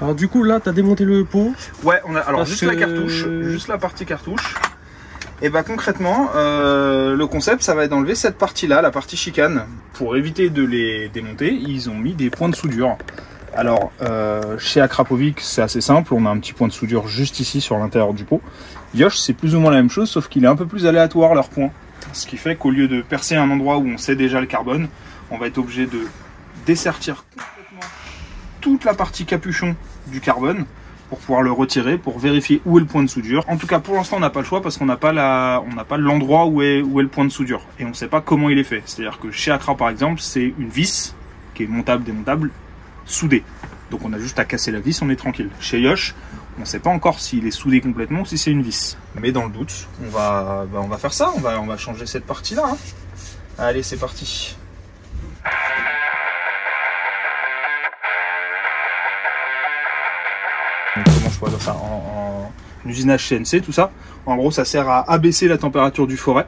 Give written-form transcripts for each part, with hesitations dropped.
Alors du coup là tu as démonté le pot. Ouais, on a alors juste la cartouche, juste la partie cartouche. Et bah concrètement, le concept ça va être d'enlever cette partie-là, la partie chicane. Pour éviter de les démonter, ils ont mis des points de soudure. Alors chez Akrapovic c'est assez simple, on a un petit point de soudure juste ici sur l'intérieur du pot. Yosh c'est plus ou moins la même chose, sauf qu'il est un peu plus aléatoire leur point. Ce qui fait qu'au lieu de percer un endroit où on sait déjà le carbone, on va être obligé de dessertir complètement toute la partie capuchon du carbone pour pouvoir le retirer, pour vérifier où est le point de soudure. En tout cas, pour l'instant, on n'a pas le choix parce qu'on n'a pas l'endroit où est le point de soudure. Et on ne sait pas comment il est fait. C'est-à-dire que chez Akra, par exemple, c'est une vis qui est montable, démontable, soudée. Donc on a juste à casser la vis, on est tranquille. Chez Yosh, on ne sait pas encore s'il est soudé complètement ou si c'est une vis. Mais dans le doute, on va faire ça. On va changer cette partie-là. Hein. Allez, c'est parti. Comment je vois ça en usinage CNC, tout ça. En gros, ça sert à abaisser la température du forêt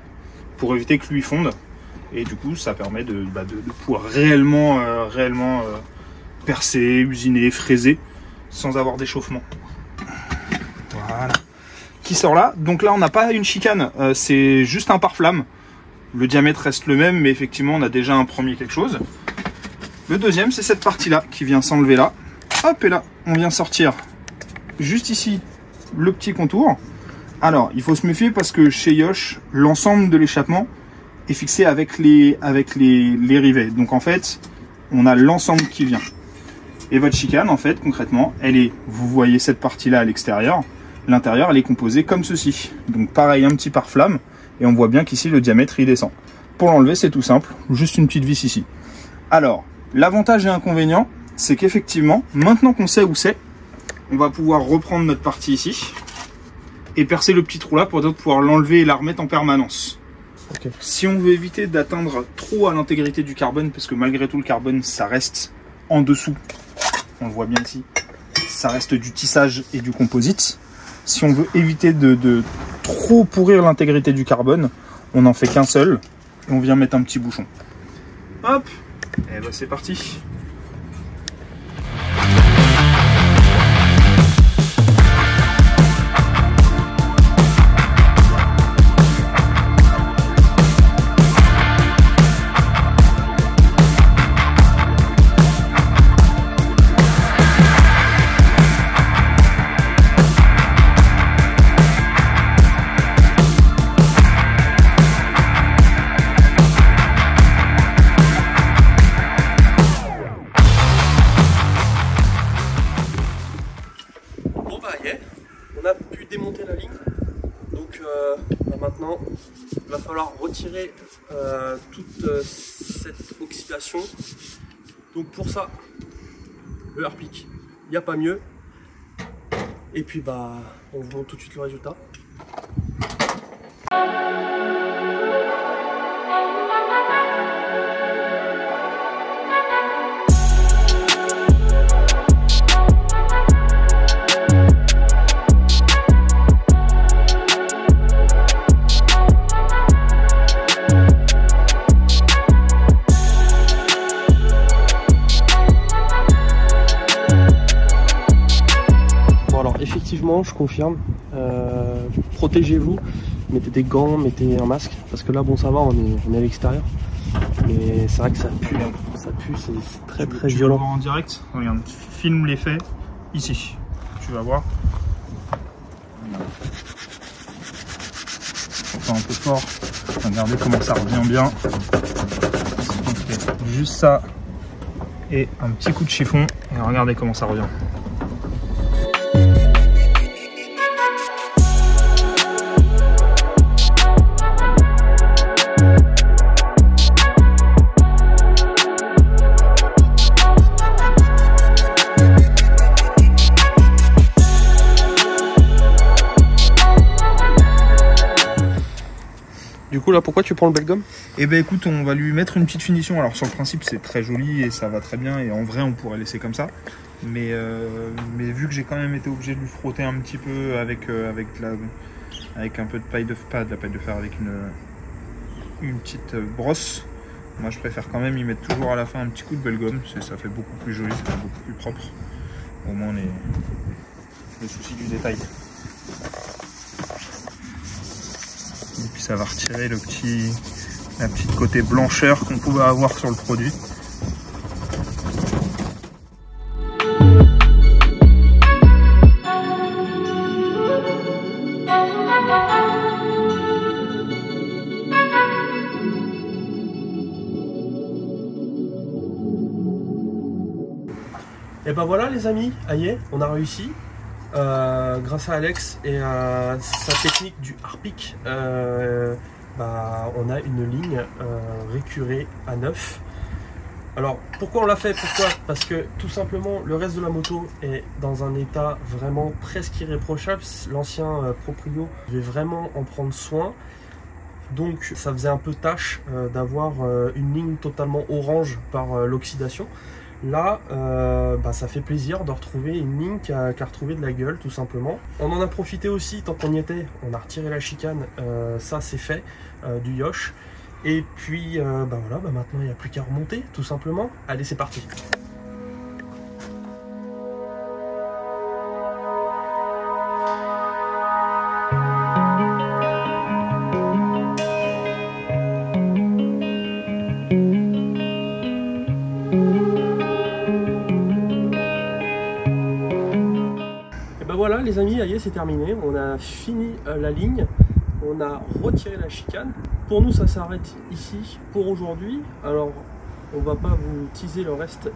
pour éviter que lui fonde. Et du coup, ça permet de pouvoir réellement percer, usiner, fraiser sans avoir d'échauffement. Voilà. Qui sort là. Donc là, on n'a pas une chicane, c'est juste un pare-flamme. Le diamètre reste le même, mais effectivement, on a déjà un premier quelque chose. Le deuxième, c'est cette partie-là qui vient s'enlever là. Hop, et là, on vient sortir juste ici le petit contour. Alors, il faut se méfier parce que chez Yosh, l'ensemble de l'échappement est fixé avec les rivets. Donc en fait, on a l'ensemble qui vient. Et votre chicane, en fait, concrètement, elle est, vous voyez cette partie-là à l'extérieur. L'intérieur, elle est composée comme ceci. Donc pareil, un petit pare-flamme. Et on voit bien qu'ici, le diamètre, il descend. Pour l'enlever, c'est tout simple. Juste une petite vis ici. Alors, l'avantage et l'inconvénient, c'est qu'effectivement, maintenant qu'on sait où c'est, on va pouvoir reprendre notre partie ici et percer le petit trou là pour pouvoir l'enlever et la remettre en permanence. Okay. Si on veut éviter d'atteindre trop à l'intégrité du carbone, parce que malgré tout le carbone ça reste en dessous, on le voit bien ici, ça reste du tissage et du composite. Si on veut éviter de trop pourrir l'intégrité du carbone, on n'en fait qu'un seul et on vient mettre un petit bouchon. Hop, et ben c'est parti. On a pu démonter la ligne, donc maintenant il va falloir retirer toute cette oxydation. Donc pour ça, le Harpic, il n'y a pas mieux. Et puis on vous montre tout de suite le résultat. Effectivement, je confirme, protégez-vous, mettez des gants, mettez un masque, parce que là bon ça va, on est à l'extérieur, mais c'est vrai que ça pue, c'est très violent. Tu vas voir en direct, regarde, filme l'effet ici, tu vas voir. Encore un peu fort, regardez comment ça revient bien. Juste ça et un petit coup de chiffon, et regardez comment ça revient. Du coup là, pourquoi tu prends le Belgum? Eh ben écoute, on va lui mettre une petite finition. Alors sur le principe c'est très joli et ça va très bien, et en vrai on pourrait laisser comme ça, mais vu que j'ai quand même été obligé de lui frotter un petit peu avec un peu de paille de fer, avec une petite brosse, moi je préfère quand même y mettre toujours à la fin un petit coup de Belgum, ça fait beaucoup plus joli, ça fait beaucoup plus propre. au moins le souci du détail. Et puis ça va retirer la petite côté blancheur qu'on pouvait avoir sur le produit. Et ben voilà les amis, aïe, on a réussi. Grâce à Alex et à sa technique du harpic, on a une ligne récurée à 9. Alors pourquoi on l'a fait? Parce que tout simplement le reste de la moto est dans un état vraiment presque irréprochable. L'ancien proprio devait vraiment en prendre soin. Donc ça faisait un peu tâche d'avoir une ligne totalement orange par l'oxydation. Là, ça fait plaisir de retrouver une ligne qui a retrouvé de la gueule, tout simplement. On en a profité aussi, tant qu'on y était, on a retiré la chicane, ça c'est fait, du Yosh. Et puis, maintenant il n'y a plus qu'à remonter, tout simplement. Allez, c'est parti. Voilà les amis, c'est terminé, on a fini la ligne, on a retiré la chicane. Pour nous ça s'arrête ici pour aujourd'hui. Alors on va pas vous teaser le reste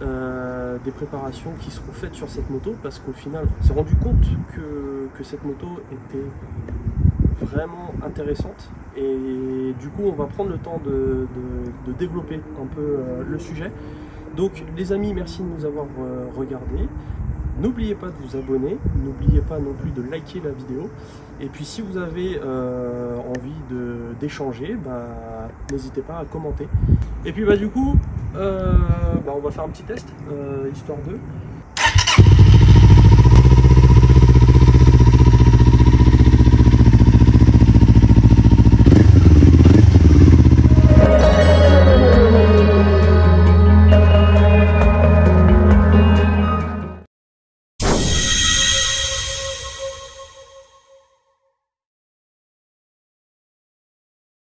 des préparations qui seront faites sur cette moto, parce qu'au final on s'est rendu compte que cette moto était vraiment intéressante, et du coup on va prendre le temps de développer un peu le sujet. Donc les amis, merci de nous avoir regardés. N'oubliez pas de vous abonner, n'oubliez pas non plus de liker la vidéo. Et puis si vous avez envie d'échanger, n'hésitez pas à commenter. Et puis du coup, on va faire un petit test, histoire de...